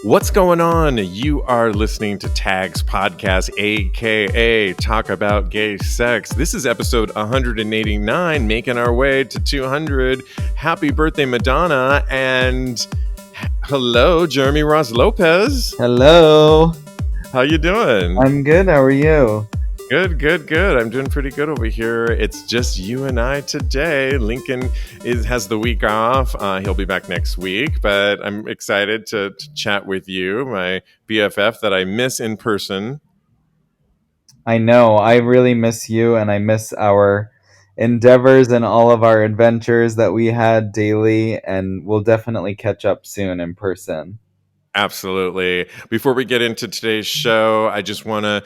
What's going on? You are listening to Tags Podcast, aka Talk About Gay Sex. This is episode 189, making our way to 200. Happy birthday, Madonna. And hello, Jeremy Ross Lopez. Hello. How you doing? I'm good. How are you? Good. I'm doing pretty good over here. It's just you and I today. Lincoln has the week off. He'll be back next week, but I'm excited to chat with you, my BFF that I miss in person. I know. I really miss you, and I miss our endeavors and all of our adventures that we had daily, and we'll definitely catch up soon in person. Absolutely. Before we get into today's show, I just want to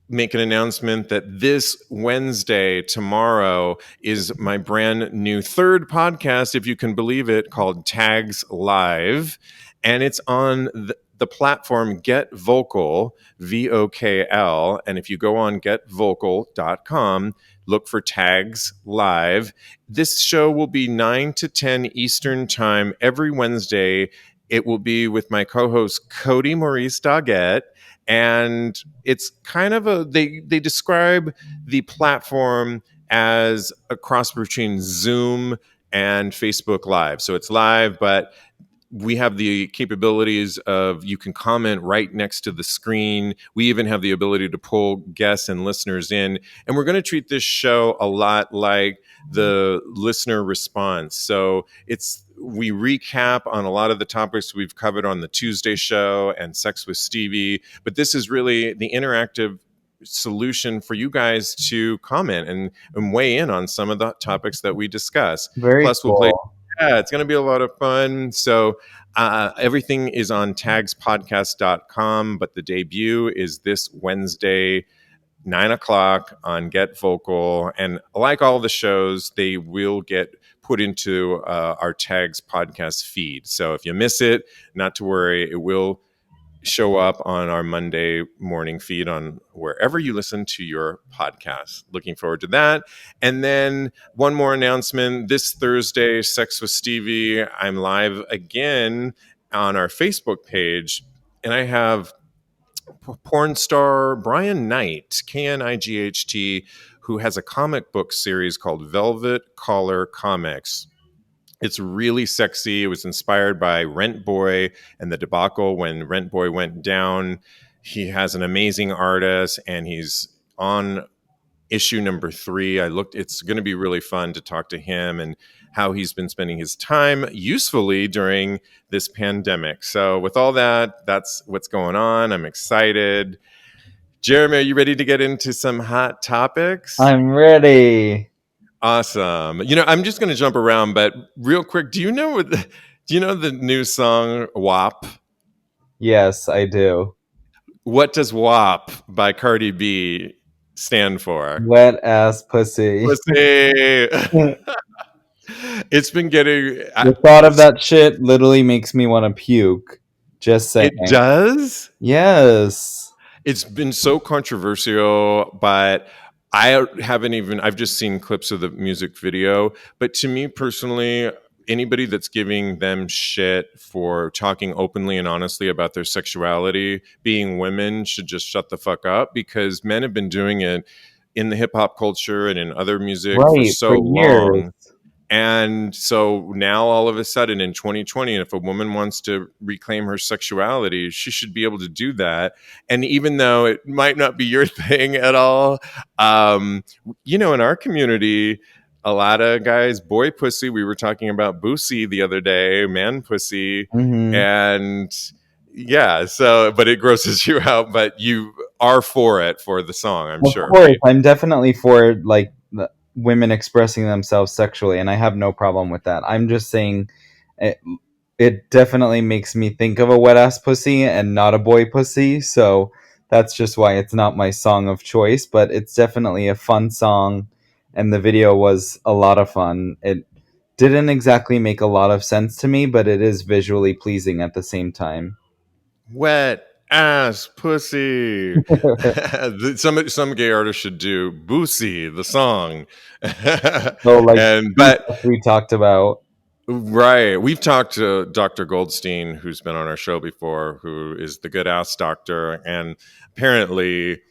make an announcement that this Wednesday, tomorrow, is my brand new third podcast, if you can believe it, called Tags Live. And it's on the platform Get Vocal, VOKL. And if you go on getvocal.com, look for Tags Live. This show will be 9 to 10 Eastern Time every Wednesday. It will be with my co-host, Cody Maurice Doggett. And it's kind of they describe the platform as a cross between Zoom and Facebook Live. So it's live, but we have the capabilities of you can comment right next to the screen. We even have the ability to pull guests and listeners in. And we're going to treat this show a lot like the listener response. So we recap on a lot of the topics we've covered on the Tuesday show and Sex with Stevie. But this is really the interactive solution for you guys to comment and weigh in on some of the topics that we discuss. Plus, cool. We'll play. Yeah, it's going to be a lot of fun. So everything is on tagspodcast.com, but the debut is this Wednesday, 9 o'clock on Get Vocal. And like all the shows, they will get put into our Tags podcast feed. So if you miss it, not to worry, it will show up on our Monday morning feed on wherever you listen to your podcast. Looking forward to that. And then one more announcement. This Thursday, Sex with Stevie, I'm live again on our Facebook page. And I have porn star Brian Knight, Knight, who has a comic book series called Velvet Collar Comics. It's really sexy. It was inspired by Rent Boy and the debacle when Rent Boy went down. He has an amazing artist, and he's on issue number 3. It's going to be really fun to talk to him and how he's been spending his time usefully during this pandemic. So with all that, that's what's going on. I'm excited. Jeremy, are you ready to get into some hot topics? I'm ready. Awesome. I'm just going to jump around, but real quick, do you know the new song WAP? Yes, I do. What does WAP by Cardi B stand for? Wet ass pussy. It's been getting... The thought of that shit literally makes me want to puke. Just saying. It does? Yes. It's been so controversial, but I've just seen clips of the music video. But to me personally, anybody that's giving them shit for talking openly and honestly about their sexuality, being women, should just shut the fuck up, because men have been doing it in the hip hop culture and in other music for so long. Years. And so now all of a sudden in 2020, if a woman wants to reclaim her sexuality, she should be able to do that. And even though it might not be your thing at all, in our community, a lot of guys, boy pussy, we were talking about boosie the other day, man pussy. Mm-hmm. And yeah, but it grosses you out, but you are for the song, I'm sure. Of course, right? I'm definitely for women expressing themselves sexually, and I have no problem with that. I'm just saying it definitely makes me think of a wet ass pussy and not a boy pussy, so that's just why it's not my song of choice, but it's definitely a fun song, and the video was a lot of fun. It didn't exactly make a lot of sense to me, but it is visually pleasing at the same time. Wet ass pussy. Some gay artists should do Boosie the song. But we talked about. Right. We've talked to Dr. Goldstein, who's been on our show before, who is the good ass doctor. And apparently,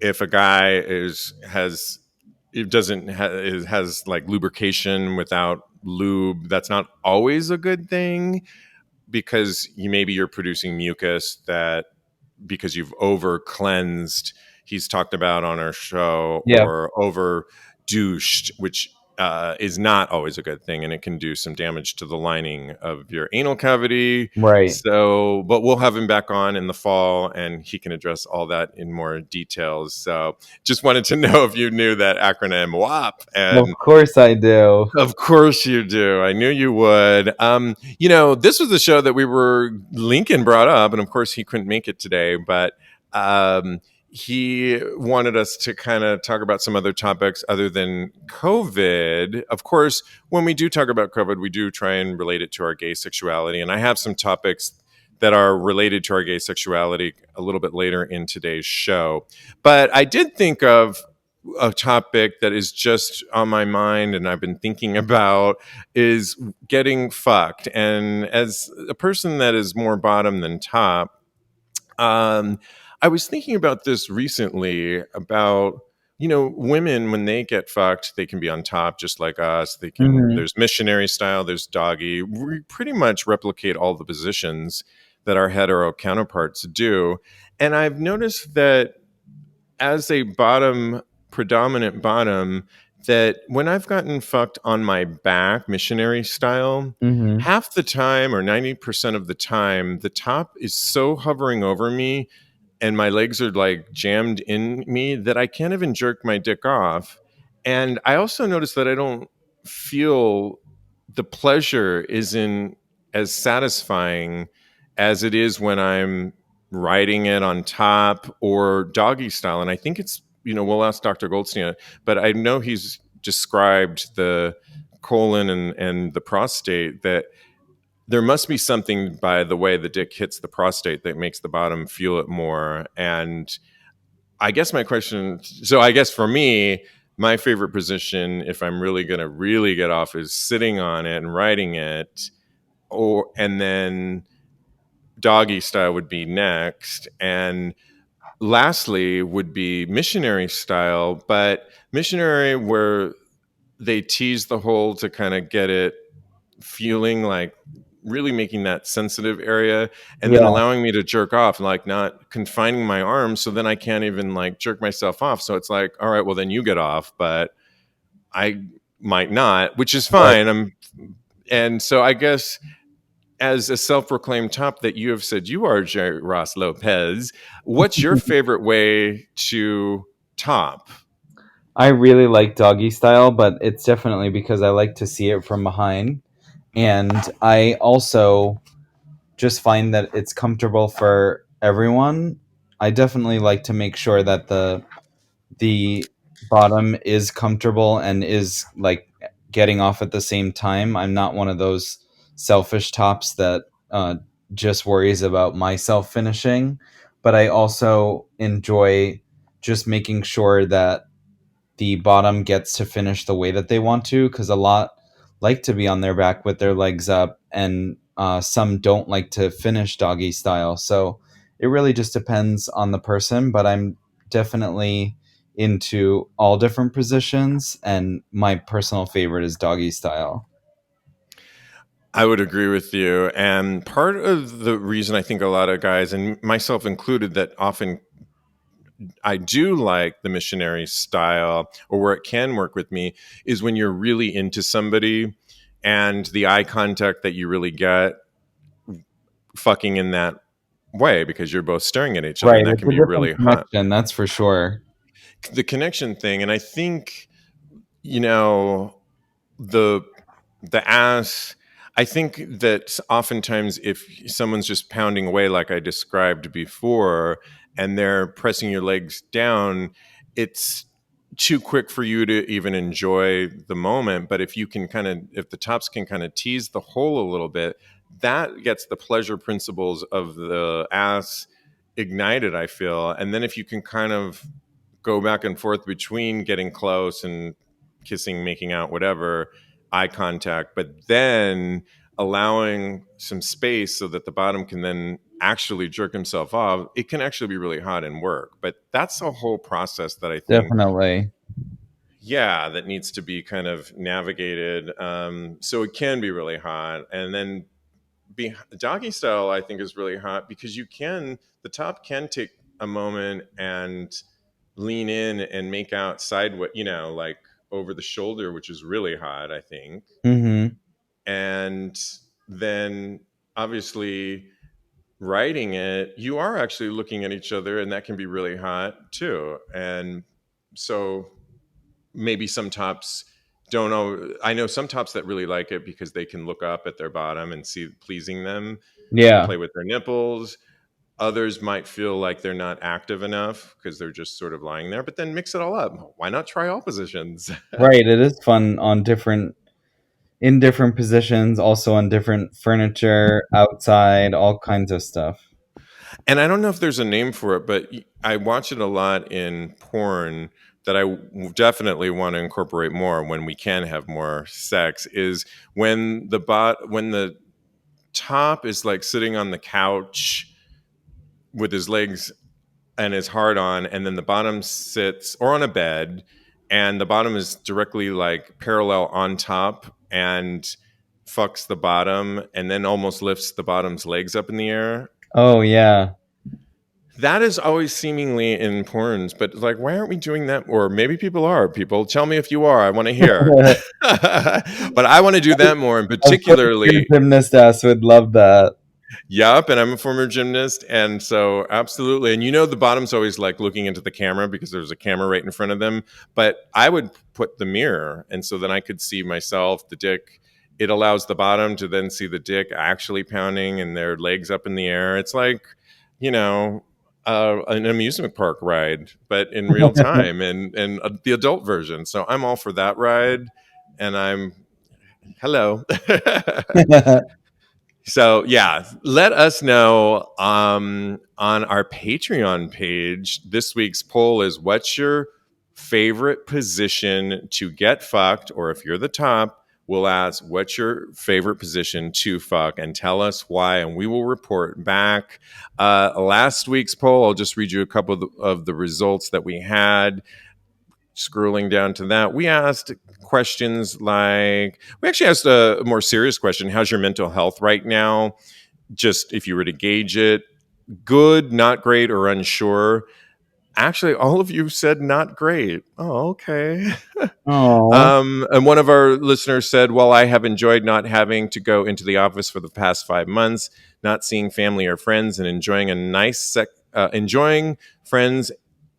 if a guy it doesn't has like lubrication without lube, that's not always a good thing because maybe you're producing mucus that because you've over cleansed. He's talked about on our show Yeah, or over douched, which is not always a good thing, and it can do some damage to the lining of your anal cavity. right. So, but we'll have him back on in the fall, and he can address all that in more details. So, just wanted to know if you knew that acronym WAP, Of and course I do. of course you do. I knew you would. This was the show that we were Lincoln brought up, and of course he couldn't make it today, but he wanted us to kind of talk about some other topics other than COVID. Of course, when we do talk about COVID, we do try and relate it to our gay sexuality, and I have some topics that are related to our gay sexuality a little bit later in today's show. But I did think of a topic that is just on my mind and I've been thinking about is getting fucked. And as a person that is more bottom than top, um, I was thinking about this recently about women when they get fucked they can be on top just like us. Hmm. There's missionary style, there's doggy. We pretty much replicate all the positions that our hetero counterparts do. And I've noticed that as a predominant bottom, that when I've gotten fucked on my back, missionary style, Hmm. half the time or 90% of the time, the top is so hovering over me and my legs are like jammed in me that I can't even jerk my dick off. And I also notice that I don't feel the pleasure isn't as satisfying as it is when I'm riding it on top or doggy style. And I think it's, we'll ask Dr. Goldstein, but I know he's described the colon and the prostate that there must be something by the way the dick hits the prostate that makes the bottom feel it more. And I guess my question, so I guess for me, my favorite position, if I'm really going to really get off, is sitting on it and riding it, and then doggy style would be next. And lastly would be missionary style, but missionary where they tease the hole to kind of get it feeling like really making that sensitive area and then Yeah, allowing me to jerk off, like not confining my arms so then I can't even like jerk myself off. So it's like, all right, well then you get off, but I might not, which is right. fine. And so I guess as a self-proclaimed top that you have said you are, Jerry Ross Lopez, what's your favorite way to top? I really like doggy style, but it's definitely because I like to see it from behind. And I also just find that it's comfortable for everyone. I definitely like to make sure that the bottom is comfortable and is like getting off at the same time. I'm not one of those selfish tops that just worries about myself finishing, but I also enjoy just making sure that the bottom gets to finish the way that they want to, because a lot like to be on their back with their legs up, and some don't like to finish doggy style. So it really just depends on the person, but I'm definitely into all different positions, and my personal favorite is doggy style. I would agree with you. And part of the reason I think a lot of guys, and myself included, that often I do like the missionary style or where it can work with me is when you're really into somebody and the eye contact that you really get fucking in that way because you're both staring at each other Right, and that it's can a be different really hot. connection, that's for sure. The connection thing. And I think, you know, the the ass, I think that oftentimes if someone's just pounding away like I described before and they're pressing your legs down, it's too quick for you to even enjoy the moment. But if you can kind of, if the tops can kind of tease the hole a little bit, that gets the pleasure principles of the ass ignited, I feel. And then if you can kind of go back and forth between getting close and kissing, making out, whatever, eye contact, but then allowing some space so that the bottom can then actually jerk himself off, it can actually be really hot and work. But that's a whole process that I think, Definitely. yeah, that needs to be kind of navigated. So it can be really hot. And then doggy style, I think, is really hot because the top can take a moment and lean in and make out sideways, like over the shoulder, which is really hot, I think. Mm-hmm. And then obviously writing it, you are actually looking at each other, and that can be really hot too. And so maybe some tops don't know. I know some tops that really like it because they can look up at their bottom and see it pleasing them, Yeah. play with their nipples. Others might feel like they're not active enough because they're just sort of lying there, but then mix it all up. Why not try all positions? Right. It is fun on in different positions, also on different furniture, outside, all kinds of stuff. And I don't know if there's a name for it, but I watch it a lot in porn that I definitely want to incorporate more when we can have more sex is when the top is like sitting on the couch with his legs and his heart on, and then the bottom sits or on a bed, and the bottom is directly like parallel on top and fucks the bottom and then almost lifts the bottom's legs up in the air. Oh yeah. That is always seemingly in porns, but like, why aren't we doing that? Or maybe people are. People, tell me if you are. I want to hear. But I want to do that more, and Of course, your particularly, gymnast ass would love that. yup. And I'm a former gymnast, and so absolutely. And the bottom's always like looking into the camera because there's a camera right in front of them. But I would put the mirror, and so then I could see myself, the dick. It allows the bottom to then see the dick actually pounding and their legs up in the air. It's like, you know, an amusement park ride, but in real time and the adult version. So I'm all for that ride. And I'm hello. So yeah, let us know on our Patreon page. This week's poll is: what's your favorite position to get fucked? Or if you're the top, we'll ask what's your favorite position to fuck, and tell us why, and we will report back. Last week's poll, I'll just read you a couple of the results that we had. Scrolling down to that, we asked questions like, we actually asked a more serious question: how's your mental health right now? Just if you were to gauge it, good, not great, or unsure. Actually, all of you said not great. Oh, okay. Oh. And one of our listeners said, well, I have enjoyed not having to go into the office for the past 5 months, not seeing family or friends, and enjoying friends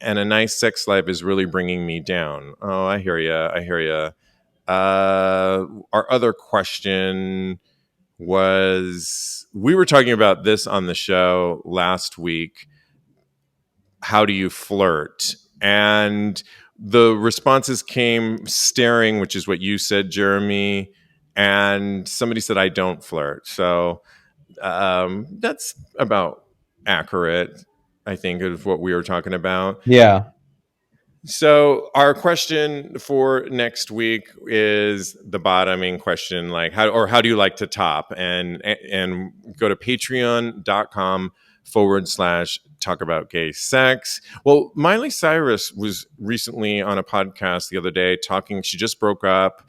and a nice sex life is really bringing me down. Oh, I hear you. I hear you. Our other question was, we were talking about this on the show last week. How do you flirt? And the responses came staring, which is what you said, Jeremy. And somebody said, I don't flirt. So that's about accurate, I think, of what we were talking about. Yeah. So our question for next week is the bottoming question, like how do you like to top? And go to patreon.com/talk about gay sex. Well, Miley Cyrus was recently on a podcast the other day talking. She just broke up.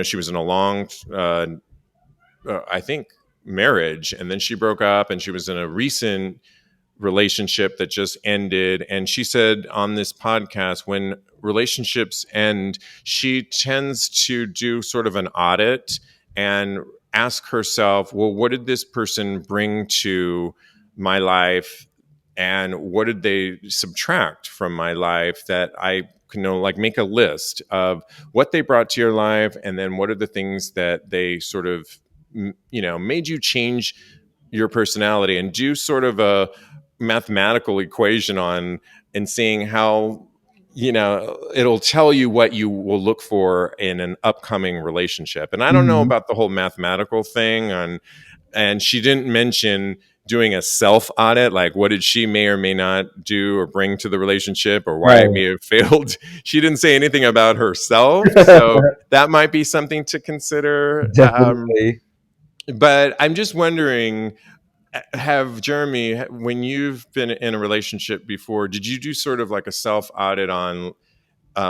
She was in a long, I think, marriage, and then she broke up, and she was in a recent relationship that just ended. And she said on this podcast, when relationships end, she tends to do sort of an audit and ask herself, well, what did this person bring to my life? And what did they subtract from my life that I can like make a list of what they brought to your life, and then what are the things that they sort of made you change your personality, and do sort of a mathematical equation on, and seeing how it'll tell you what you will look for in an upcoming relationship. And I don't know Mhm. about the whole mathematical thing and she didn't mention doing a self audit, like what did she may or may not do or bring to the relationship, or why it Right. may have failed. She didn't say anything about herself, so that might be something to consider. Definitely. But I'm just wondering, have Jeremy, when you've been in a relationship before, did you do sort of like a self audit on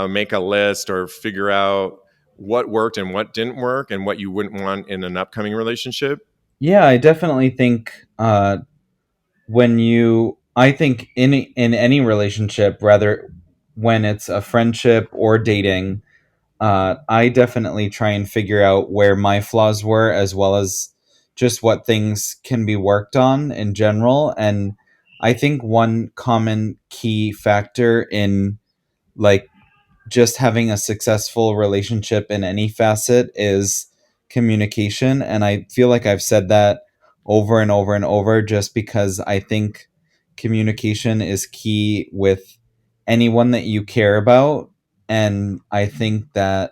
make a list or figure out what worked and what didn't work and what you wouldn't want in an upcoming relationship? Yeah, I definitely think I think in any relationship, rather when it's a friendship or dating, I definitely try and figure out where my flaws were, as well as just what things can be worked on in general. And I think one common key factor in like just having a successful relationship in any facet is communication. And I feel like I've said that over and over and over just because I think communication is key with anyone that you care about. And I think that,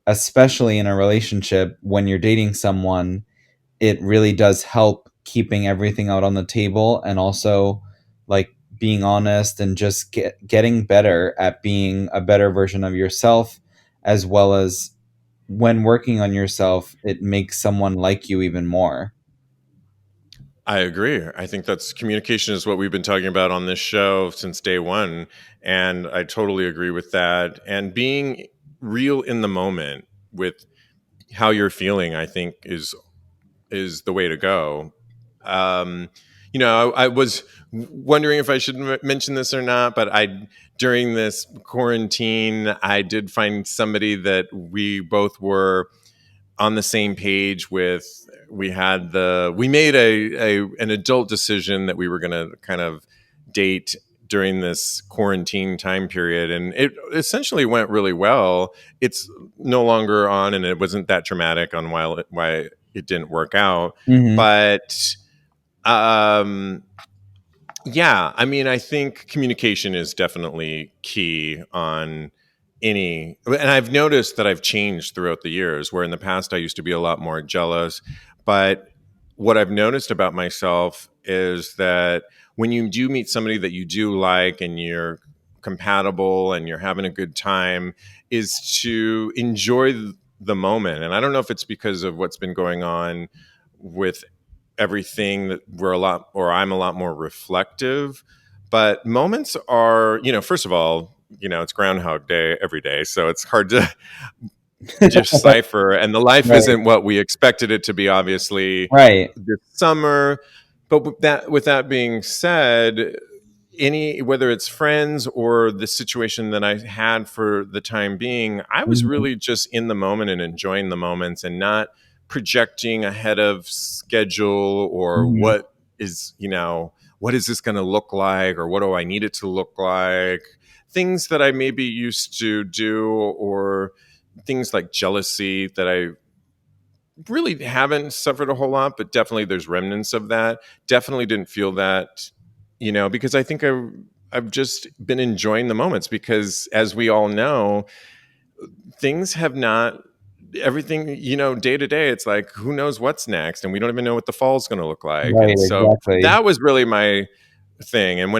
especially in a relationship, when you're dating someone, it really does help keeping everything out on the table, and also like being honest and just getting better at being a better version of yourself, as well as when working on yourself, it makes someone like you even more. I agree. I think that's communication is what we've been talking about on this show since day one. And I totally agree with that. And being real in the moment with how you're feeling, I think is the way to go. Um, I was wondering if I should mention this or not, but I during this quarantine, I did find somebody that we both were on the same page with. We made an adult decision that we were going to kind of date during this quarantine time period, and it essentially went really well. It's no longer on, and it wasn't that traumatic on why it didn't work out. Hmm. But um, yeah, I mean, I think communication is definitely key on and I've noticed that I've changed throughout the years, where in the past I used to be a lot more jealous. But what I've noticed about myself is that when you do meet somebody that you do like and you're compatible and you're having a good time, is to enjoy the moment. And I don't know if it's because of what's been going on with everything, that I'm a lot more reflective. But moments are, first of all, it's Groundhog Day every day, so it's hard to decipher. And the life Right. isn't what we expected it to be, obviously, Right. this summer. But with that being said, whether it's friends or the situation that I had for the time being, I was Hmm. really just in the moment and enjoying the moments and not projecting ahead of schedule or Hmm. what is this going to look like, or what do I need it to look like, things that I maybe used to do, or things like jealousy that I really haven't suffered a whole lot, but definitely there's remnants of that. Definitely didn't feel that, because I think I've just been enjoying the moments, because as we all know, things have not everything, day to day, it's like who knows what's next, and we don't even know what the fall's going to look like. Right. And so Exactly. that was really my thing. And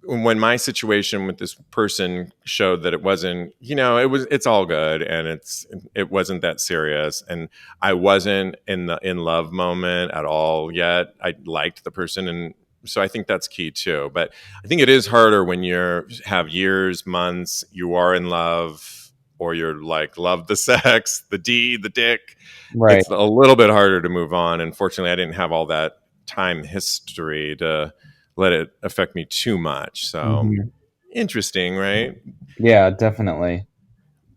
when my situation with this person showed that it wasn't, it's all good, and it wasn't that serious, and I wasn't in the in love moment at all yet. I liked the person, and so I think that's key too. But I think it is harder when you have years, months, you are in love, or you're like love the sex, the dick. Right. It's a little bit harder to move on. And fortunately, I didn't have all that time history to let it affect me too much. So Hmm. interesting, right? Yeah, definitely.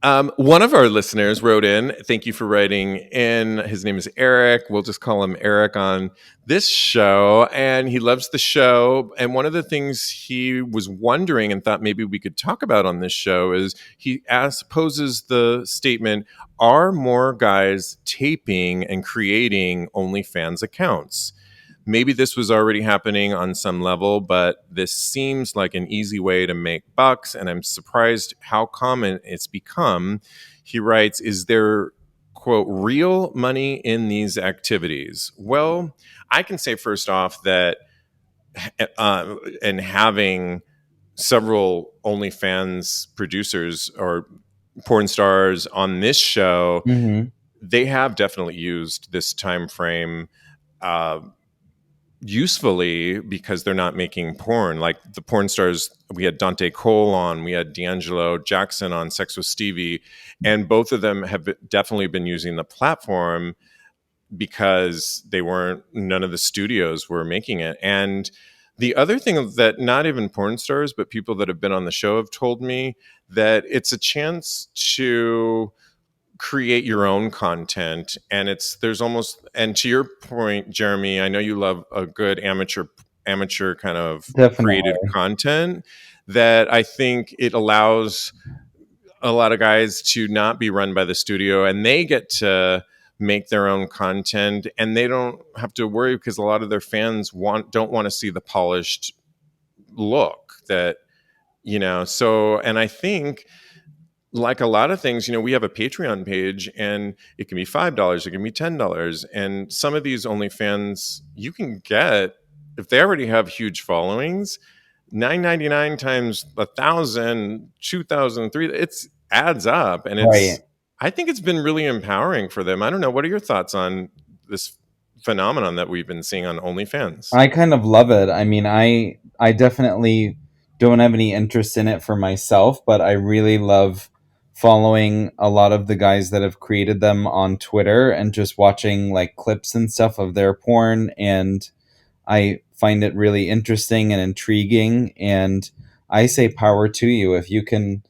One of our listeners wrote in. Thank you for writing in. His name is Eric. We'll just call him Eric on this show. And he loves the show. And one of the things he was wondering and thought maybe we could talk about on this show is poses the statement: are more guys taping and creating OnlyFans accounts? Maybe this was already happening on some level, but this seems like an easy way to make bucks, and I'm surprised how common it's become. He writes, is there quote, real money in these activities? Well, I can say first off that and having several OnlyFans producers or porn stars on this show, Mm-hmm. they have definitely used this time frame uh, usefully because they're not making porn. Like the porn stars, we had Dante Cole on, we had D'Angelo Jackson on Sex with Stevie, and both of them have definitely been using the platform because none of the studios were making it. And the other thing that not even porn stars, but people that have been on the show have told me that it's a chance to create your own content. And there's almost, and to your point, Jeremy, I know you love a good amateur kind of created Definitely. content, that I think it allows a lot of guys to not be run by the studio, and they get to make their own content, and they don't have to worry because a lot of their fans don't want to see the polished look that, so. And I think, like a lot of things, we have a Patreon page, and it can be $5, it can be $10, and some of these OnlyFans you can get, if they already have huge followings, $9.99 times 1,000, 2,000, 3, it's adds up, and Right. I think it's been really empowering for them. I don't know, what are your thoughts on this phenomenon that we've been seeing on OnlyFans? I kind of love it. I mean, I definitely don't have any interest in it for myself, but I really love following a lot of the guys that have created them on Twitter and just watching like clips and stuff of their porn, and I find it really interesting and intriguing, and I say power to you if you can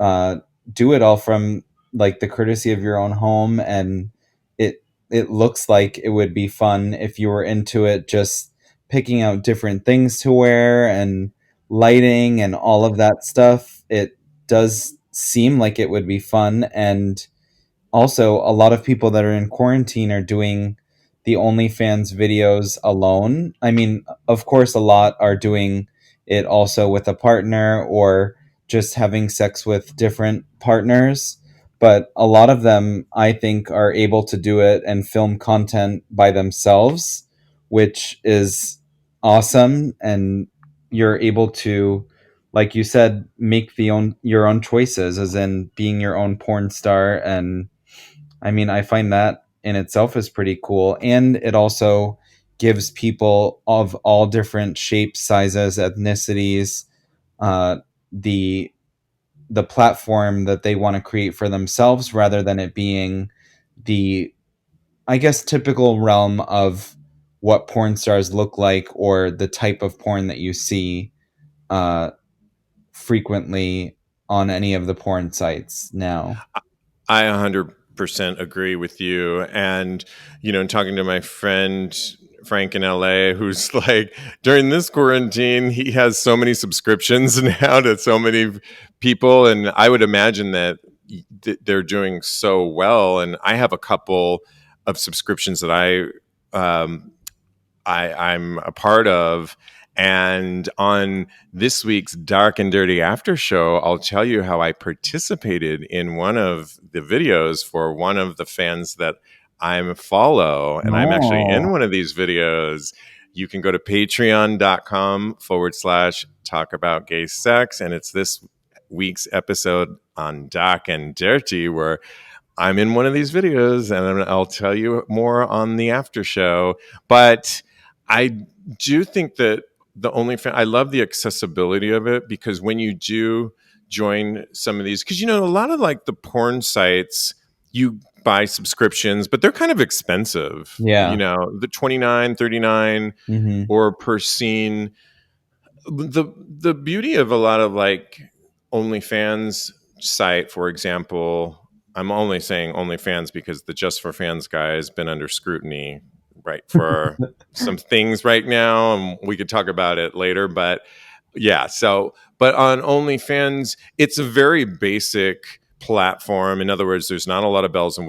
uh, do it all from like the courtesy of your own home, and it looks like it would be fun if you were into it, just picking out different things to wear and lighting and all of that stuff. It does seem like it would be fun, and also a lot of people that are in quarantine are doing the OnlyFans videos alone. I mean, of course, a lot are doing it also with a partner or just having sex with different partners. But a lot of them, I think, are able to do it and film content by themselves, which is awesome. And you're able to, like you said, make your own choices, as in being your own porn star. And I mean, I find that in itself is pretty cool. And it also gives people of all different shapes, sizes, ethnicities, uh, the platform that they want to create for themselves, rather than it being the, I guess, typical realm of what porn stars look like, or the type of porn that you see uh, frequently on any of the porn sites now. I 100% agree with you. And, talking to my friend Frank in LA, who's like, during this quarantine, he has so many subscriptions now to so many people. And I would imagine that they're doing so well. And I have a couple of subscriptions that I'm a part of. And on this week's Dark and Dirty After Show, I'll tell you how I participated in one of the videos for one of the fans that I follow. And I'm actually in Oh, one of these videos. You can go to patreon.com/talk about gay sex. And it's this week's episode on Dark and Dirty where I'm in one of these videos, and I'll tell you more on the after show. But I do think that I love the accessibility of it, because when you do join some of these, because a lot of like the porn sites, you buy subscriptions, but they're kind of expensive. yeah. The 29, 39 Hmm. or per scene. The beauty of a lot of like OnlyFans site, for example, I'm only saying OnlyFans because the Just for Fans guy has been under scrutiny, right, for some things right now, and we could talk about it later. But yeah, but on OnlyFans, it's a very basic platform. In other words, there's not a lot of bells and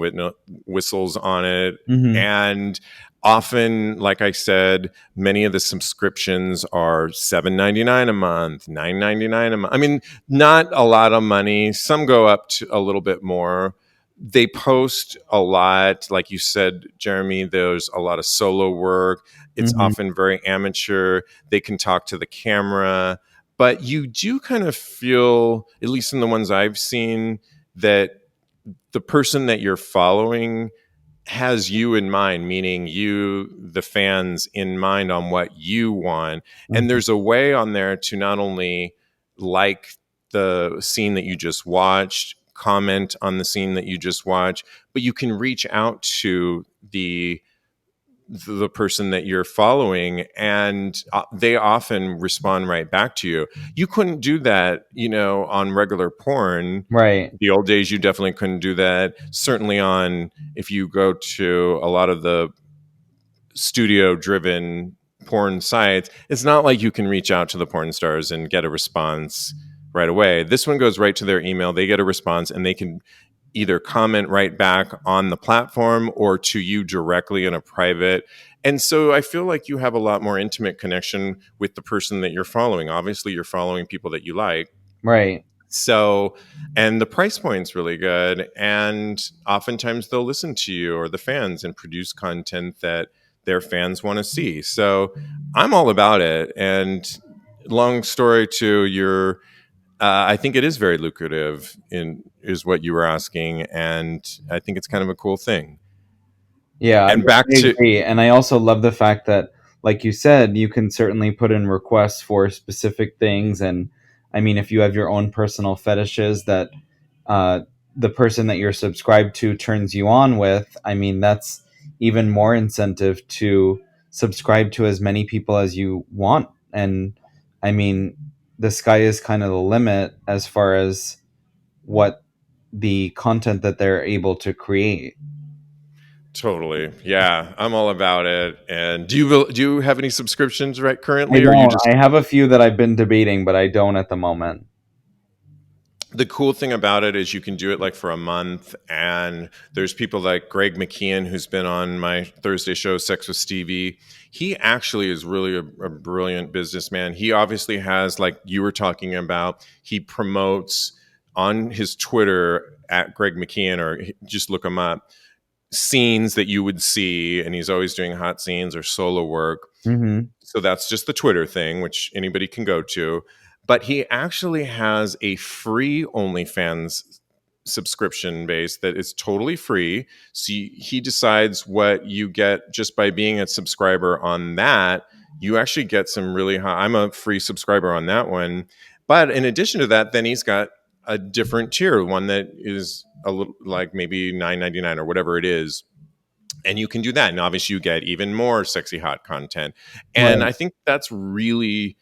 whistles on it, Hmm. and often, like I said, many of the subscriptions are $7.99 a month, $9.99 a month. I mean, not a lot of money. Some go up to a little bit more, they post a lot, like you said, Jeremy. There's a lot of solo work. It's Hmm. often very amateur. They can talk to the camera, but you do kind of feel, at least in the ones I've seen, that the person that you're following has you in mind, meaning you, the fans, in mind on what you want. And Hmm. there's a way on there to not only like the scene that you just watched, comment on the scene that you just watched, but you can reach out to the person that you're following, and they often respond right back to you. You couldn't do that, on regular porn. Right. The old days, you definitely couldn't do that. Certainly on, if you go to a lot of the studio driven porn sites, it's not like you can reach out to the porn stars and get a response right away. This one goes right to their email. They get a response and they can either comment right back on the platform or to you directly in a private. And so I feel like you have a lot more intimate connection with the person that you're following. Obviously, you're following people that you like. Right. So, and the price point's really good. And oftentimes they'll listen to you or the fans and produce content that their fans want to see. So I'm all about it. And long story to your, I think it is very lucrative, is what you were asking. And I think it's kind of a cool thing. Yeah, And back I to, agree. And I also love the fact that, like you said, you can certainly put in requests for specific things. And I mean, if you have your own personal fetishes that uh, the person that you're subscribed to turns you on with, I mean, that's even more incentive to subscribe to as many people as you want. And I mean, the sky is kind of the limit as far as what the content that they're able to create. totally. Yeah, I'm all about it. And do you have any subscriptions right I currently, or you don't. just, I have a few that I've been debating, but I don't at the moment. the cool thing about it is you can do it like for a month, and there's people like Greg McKeon, who's been on my Thursday show Sex with Stevie. He actually is really a brilliant businessman. He obviously has, like you were talking about, he promotes on his Twitter at Greg McKeon, or just look him up, scenes that you would see, and he's always doing hot scenes or solo work. Hmm. So that's just the Twitter thing, which anybody can go to. But he actually has a free OnlyFans subscription base that is totally free. So he decides what you get just by being a subscriber on that. You actually get some really high. I'm a free subscriber on that one. But in addition to that, then he's got a different tier, one that is a little like maybe $9.99 or whatever it is, and you can do that, and obviously you get even more sexy hot content. And Right. I think that's really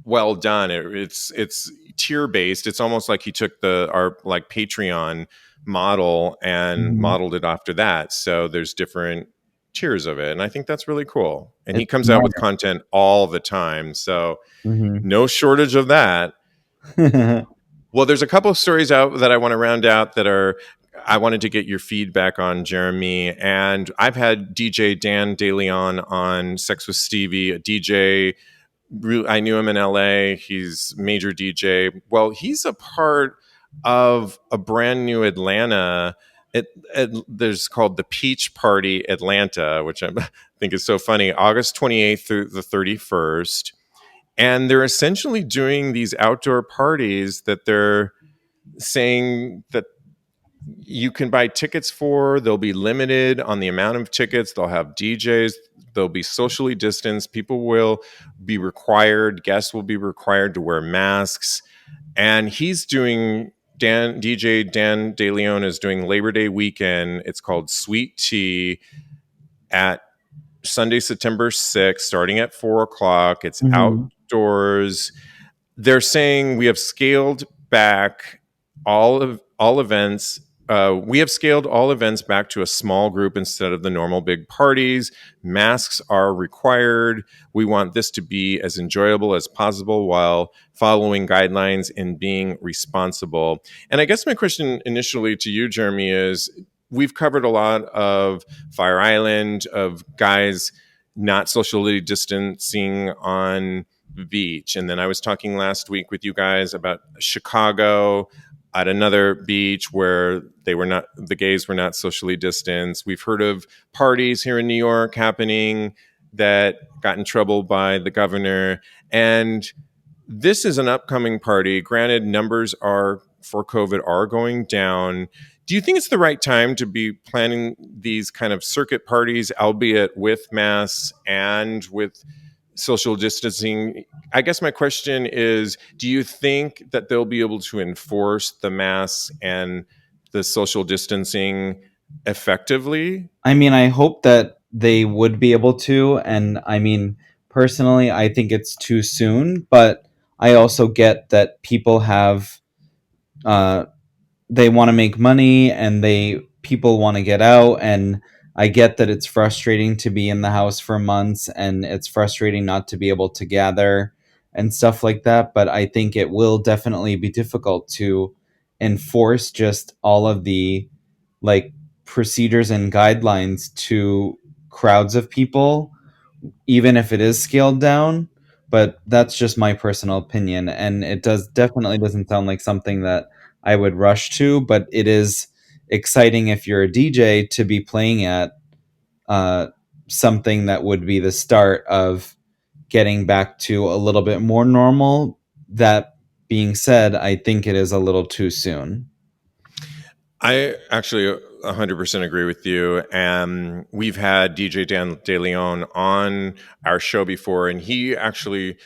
well done. It's tier based. It's almost like he took our like Patreon model and Hmm. modeled it after that, so there's different tiers of it, and I think that's really cool. And he It's comes out with smart. content all the time, so Hmm. no shortage of that. Well, there's a couple of stories out that I want to round out that are, I wanted to get your feedback on, Jeremy. And I've had DJ Dan DeLeon on Sex with Stevie, a DJ. I knew him in LA. He's major DJ. Well, he's a part of a brand new Atlanta. There's called the Peach Party Atlanta, which I think is so funny. August 28th through the 31st, and they're essentially doing these outdoor parties that they're saying that you can buy tickets for. They'll be limited on the amount of tickets. They'll have DJs. They'll be socially distanced. People will be required, guests will be required to wear masks. And he's doing, DJ Dan DeLeon is doing Labor Day weekend. It's called Sweet Tea at Sunday, September 6th, starting at 4 o'clock. It's Hmm. outdoors. They're saying we have scaled back all events. We have scaled all events back to a small group instead of the normal big parties. Masks are required. We want this to be as enjoyable as possible while following guidelines and being responsible. And I guess my question initially to you, Jeremy, is we've covered a lot of Fire Island, of guys not socially distancing on the beach. And then I was talking last week with you guys about Chicago. at another beach where the gays were not socially distanced. We've heard of parties here in New York happening that got in trouble by the governor. And this is an upcoming party. Granted, numbers are for COVID are going down. Do you think it's the right time to be planning these kind of circuit parties, albeit with masks and with social distancing? I guess my question is, do you think that they'll be able to enforce the masks and the social distancing effectively? I mean, I hope that they would be able to. And I mean, personally, I think it's too soon, but I also get that people have, uh, they want to make money and people want to get out. And I get that it's frustrating to be in the house for months and it's frustrating not to be able to gather and stuff like that. But I think it will definitely be difficult to enforce just all of the like procedures and guidelines to crowds of people, even if it is scaled down. But that's just my personal opinion, and it does definitely doesn't sound like something that I would rush to. But it is exciting if you're a DJ to be playing at uh, something that would be the start of getting back to a little bit more normal. That being said, I think it is a little too soon. I actually 100% agree with you. And we've had DJ Dan DeLeon on our show before, and he actually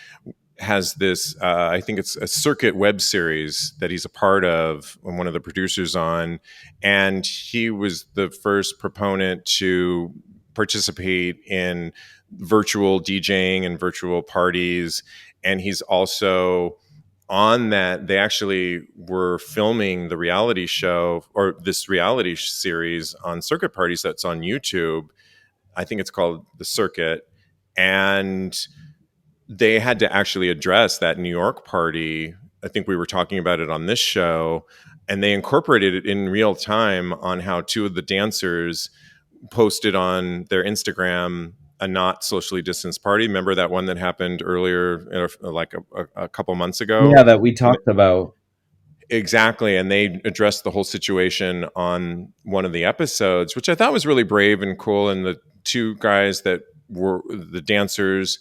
has this, I think it's a circuit web series that he's a part of and one of the producers on. And he was the first proponent to participate in virtual DJing and virtual parties. And he's also on that. They actually were filming the reality show or this reality series on circuit parties that's on YouTube. I think it's called The Circuit. And they had to actually address that New York party. I think we were talking about it on this show, and they incorporated it in real time on how two of the dancers posted on their Instagram a not socially distanced party. Remember that one that happened earlier, like a couple months ago? Yeah, that we talked about. Exactly. And they addressed the whole situation on one of the episodes, which I thought was really brave and cool. And the two guys that were the dancers,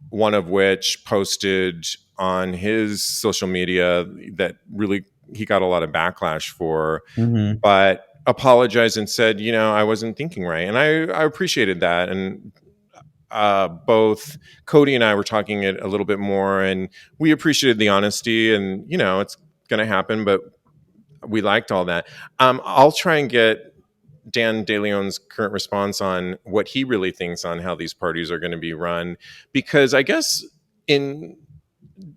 one of which posted on his social media that really he got a lot of backlash for, Hmm. but apologized and said, I wasn't thinking right. And I appreciated that. And both Cody and I were talking it a little bit more, and we appreciated the honesty. And it's going to happen, but we liked all that. I'll try and get Dan DeLeon's current response on what he really thinks on how these parties are going to be run, because I guess in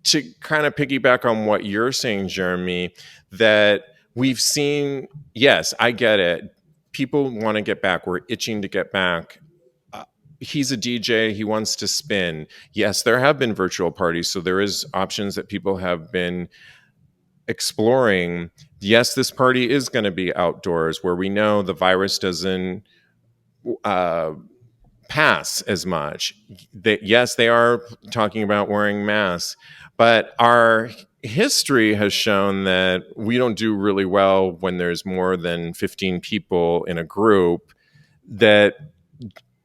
to kind of piggyback on what you're saying, Jeremy, that we've seen, yes, I get it. People want to get back. We're itching to get back. He's a DJ. He wants to spin. Yes, there have been virtual parties, so there is options that people have been exploring. Yes, this party is going to be outdoors, where we know the virus doesn't uh, pass as much. Yes, they are talking about wearing masks, but our history has shown that we don't do really well when there's more than 15 people in a group. That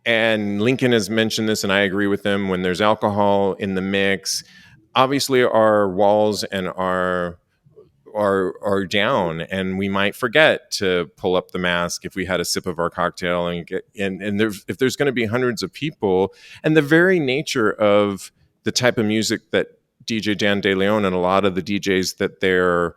And Lincoln has mentioned this, and I agree with him. When there's alcohol in the mix, obviously our walls and are down, and we might forget to pull up the mask if we had a sip of our cocktail and get and if there's going to be hundreds of people, and the very nature of the type of music that DJ Dan DeLeon and a lot of the DJs that they're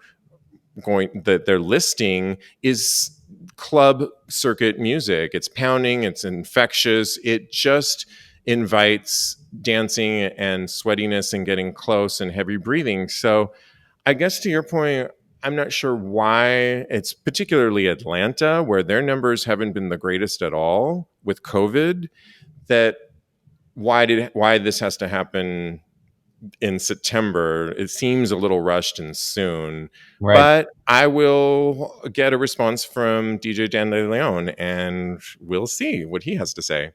listing is club circuit music. It's pounding, it's infectious, it just invites dancing and sweatiness and getting close and heavy breathing. So I guess to your point, I'm not sure why it's particularly Atlanta, where their numbers haven't been the greatest at all with COVID, that why this has to happen in September. It seems a little rushed and soon, Right. but I will get a response from DJ Dan De Leon and we'll see what he has to say.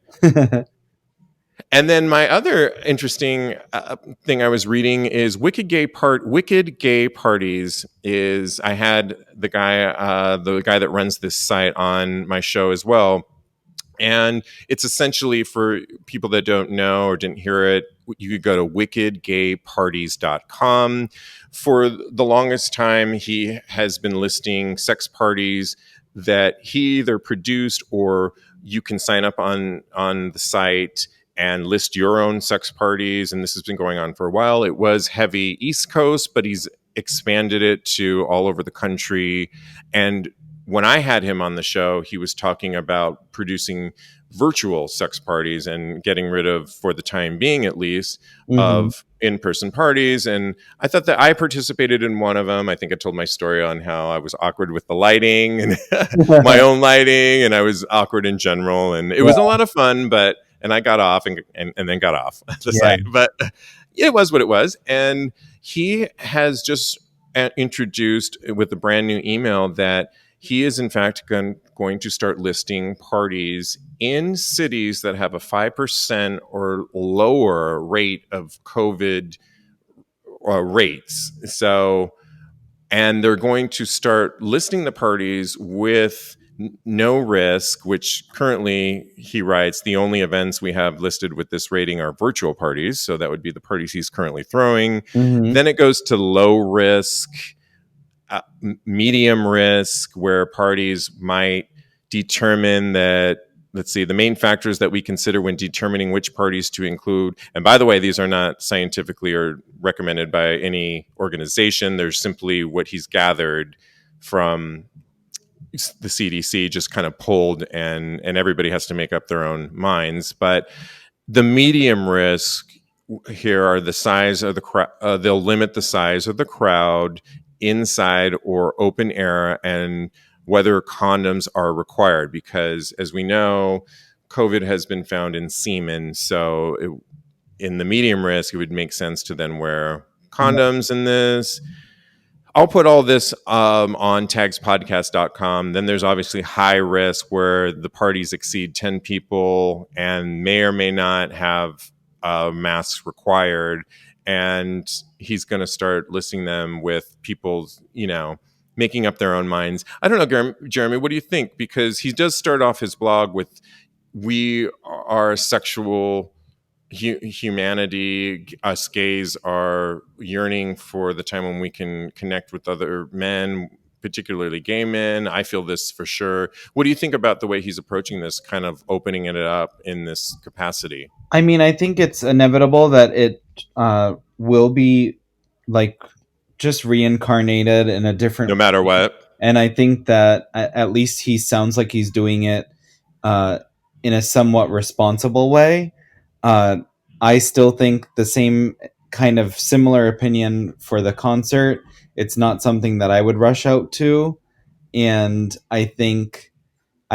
And then my other interesting thing I was reading is Wicked Gay Parties. Is I had the guy that runs this site on my show as well, and it's essentially, for people that don't know or didn't hear it, you could go to wickedgayparties.com. For the longest time, he has been listing sex parties that he either produced, or you can sign up on the site and list your own sex parties. And this has been going on for a while. It was heavy East Coast, but he's expanded it to all over the country. And when I had him on the show, he was talking about producing virtual sex parties and getting rid of, for the time being at least, Mm-hmm. of in-person parties. And I thought that I participated in one of them. I think I told my story on how I was awkward with the lighting and my own lighting, and I was awkward in general. And it was a Yeah, lot of fun, and I got off and then got off the yeah. site. But it was what it was. And he has just introduced with a brand new email that he is in fact going to start listing parties in cities that have a 5% or lower rate of COVID rates. So, and they're going to start listing the parties with no risk, which currently, he writes, the only events we have listed with this rating are virtual parties. So that would be the parties he's currently throwing. Mm-hmm. Then it goes to low risk, medium risk, where parties might determine that, let's see, the main factors that we consider when determining which parties to include. And by the way, these are not scientifically or recommended by any organization. They're simply what he's gathered from the CDC, just kind of pulled, and everybody has to make up their own minds. But the medium risk here are the size of the crowd. They'll limit the size of the crowd inside or open air, and whether condoms are required, because as we know, COVID has been found in semen. So in the medium risk, it would make sense to then wear condoms in this. I'll put all this on tagspodcast.com. Then there's obviously high risk, where the parties exceed 10 people and may or may not have masks required. And he's going to start listing them with people, making up their own minds. I don't know, Jeremy, what do you think? Because he does start off his blog with, "We are sexual humanity. Us gays are yearning for the time when we can connect with other men, particularly gay men. I feel this for sure." What do you think about the way he's approaching this, kind of opening it up in this capacity? I mean, I think it's inevitable that it will be like just reincarnated in a No different, matter what. and I think that at least he sounds like he's doing it uh, in a somewhat responsible way. Uh, I still think the same kind of similar opinion for the concert. It's not something that I would rush out to, and I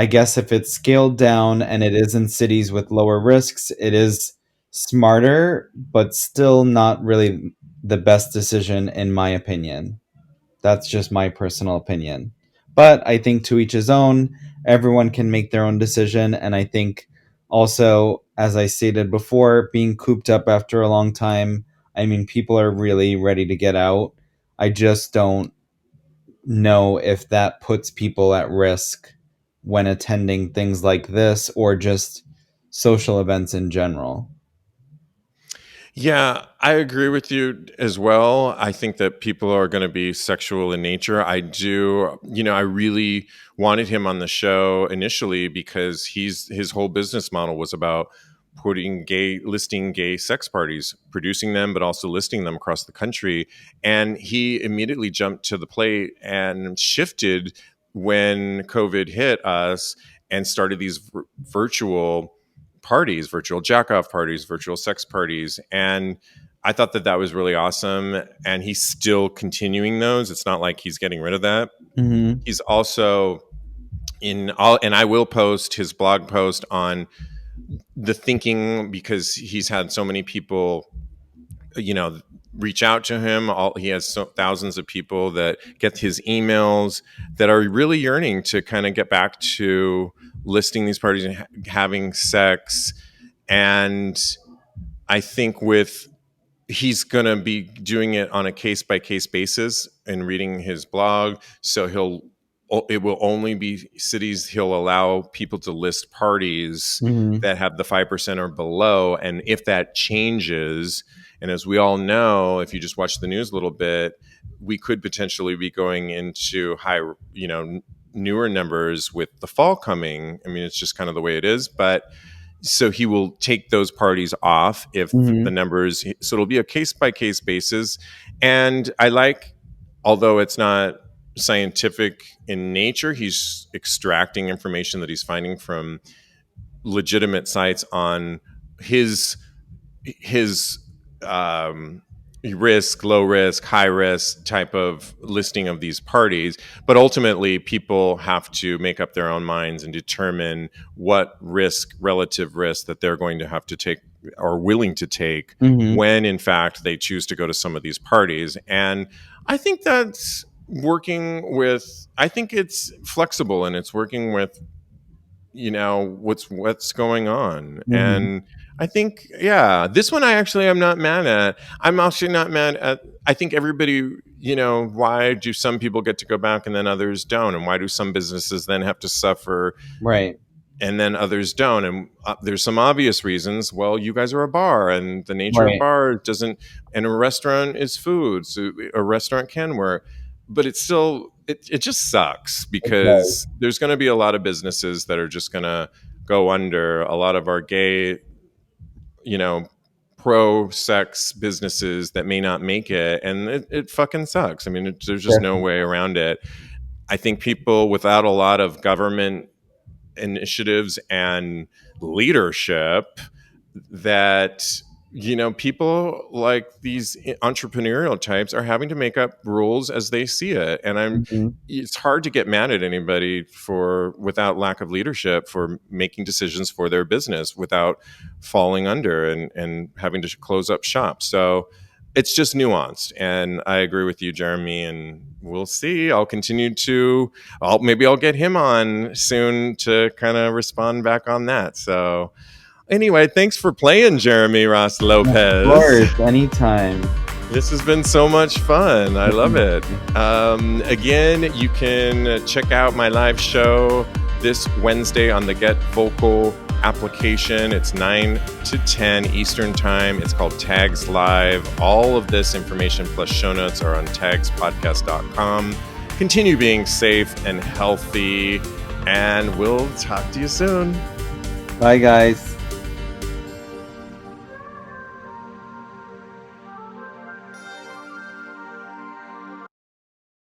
guess if it's scaled down and it is in cities with lower risks, it is smarter, but still not really the best decision in my opinion. That's just my personal opinion. But I think to each his own, everyone can make their own decision. And I think also, as I stated before, being cooped up after a long time, I mean, people are really ready to get out. I just don't know if that puts people at risk when attending things like this or just social events in general. Yeah, I agree with you as well. I think that people are going to be sexual in nature. I really wanted him on the show initially because his whole business model was about listing gay sex parties, producing them, but also listing them across the country. And he immediately jumped to the plate and shifted when COVID hit us, and started these virtual parties, virtual jack off parties, virtual sex parties. And I thought that was really awesome. And he's still continuing those. It's not like he's getting rid of that. Mm-hmm. He's also and I will post his blog post on the thinking, because he's had so many people, reach out to him. He has thousands of people that get his emails that are really yearning to kind of get back to listing these parties and having sex. And I think he's going to be doing it on a case by case basis and reading his blog. So it will only be cities he'll allow people to list parties Mm-hmm. that have the 5% or below. And if that changes, and as we all know, if you just watch the news a little bit, we could potentially be going into newer numbers with the fall coming. I mean, it's just kind of the way it is. But so he will take those parties off if the numbers, so it'll be a case by case basis. And although it's not scientific in nature, he's extracting information that he's finding from legitimate sites on his risk, low risk, high risk type of listing of these parties. But ultimately, people have to make up their own minds and determine what relative risk that they're going to have to take or willing to take when, in fact, they choose to go to some of these parties. And I think that's I think it's flexible and it's working with what's going on. And I think, this one I'm not mad at. I'm actually not mad at, I think everybody, why do some people get to go back and then others don't? And why do some businesses then have to suffer? Right. And then others don't. And there's some obvious reasons. Well, you guys are a bar, and the nature Right. of bar doesn't, and a restaurant is food. So a restaurant can work, but it's still, it just sucks because there's going to be a lot of businesses that are just going to go under. A lot of our gay, pro-sex businesses that may not make it, and it fucking sucks. I mean, there's just no way around it. I think people without a lot of government initiatives and leadership that people like these entrepreneurial types are having to make up rules as they see it. And it's hard to get mad at anybody without lack of leadership for making decisions for their business without falling under and having to close up shop. So it's just nuanced, and I agree with you, Jeremy, and we'll see. I'll continue maybe I'll get him on soon to kind of respond back on that. So anyway, thanks for playing, Jeremy Ross Lopez. Of course, anytime. This has been so much fun. I love it. Again, you can check out my live show this Wednesday on the Get Vocal application. It's 9 to 10 Eastern time. It's called Tags Live. All of this information plus show notes are on tagspodcast.com. Continue being safe and healthy, and we'll talk to you soon. Bye, guys.